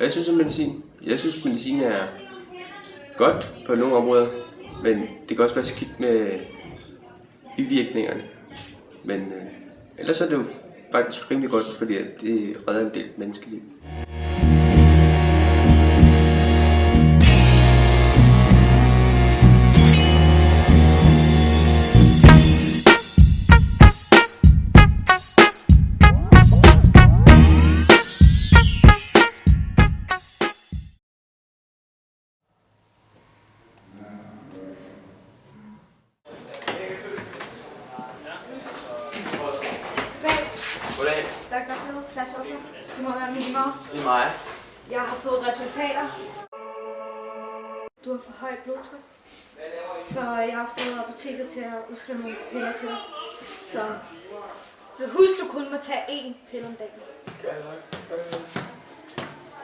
Jeg synes om medicin. Jeg synes medicin er godt på nogle områder, men det kan også være skidt med bivirkningerne. Men ellers er det jo faktisk rimelig godt, fordi det redder en del menneskeliv. Goddag. Dr. Phil / Det må være Minnie Mouse. Det er mig. Jeg har fået resultater. Du har for højt blodtryk. Så jeg har fået apoteket til at udskrive nogle piller til dig. Så husk, du kun må tage 1 pille om dagen.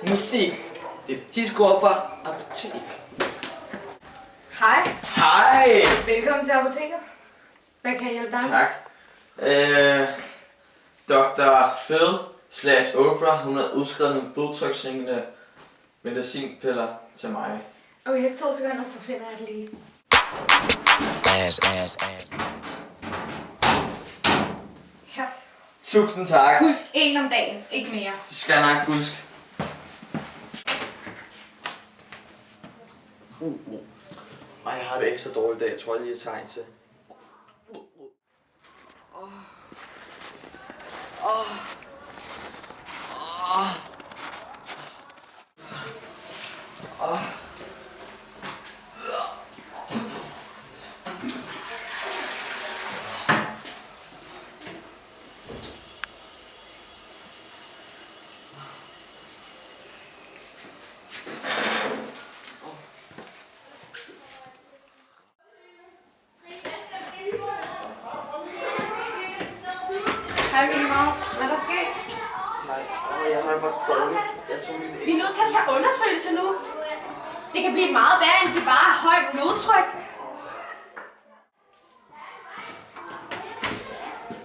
Musik. Det er 10 skår fra apotek. Hej. Hej. Velkommen til apoteket. Hvad kan jeg hjælpe dig med? Tak. Dr. Phil / Oprah, hun har udskrevet nogle blodtrykssænkende medicinpiller til mig. Okay, 2 sekunder, så finder jeg det lige. Ass. Her. Tusind tak. Husk 1 om dagen, ikke mere. Så skal jeg nok huske. Ej, jeg har det ikke så dårligt i dag. Jeg tror lige, jeg tager en til. Hej Minnie Mouse. Hvad er der sket? Nej, jeg har det bare dårligt. Jeg tror, Vi er nødt til at tage undersøgelse nu. Det kan blive meget værre, end det bare er højt blodtryk.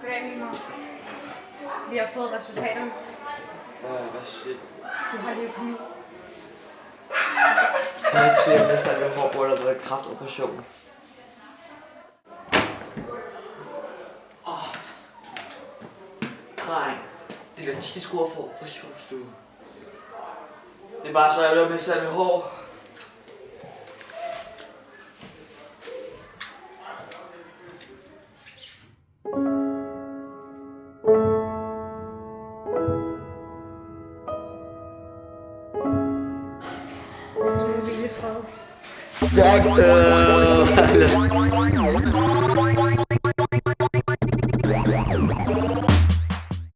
Goddag, Minnie Mouse. Vi har fået resultaterne. Hvad shit? Du har leukemi. Jeg er ikke sige, at jeg er hård på, at der er kræftoperation. Dreng, det er da 10 skår for operationsstue. Det er bare så, jeg løber med sig med hår. Du må hvile i fred. Tak.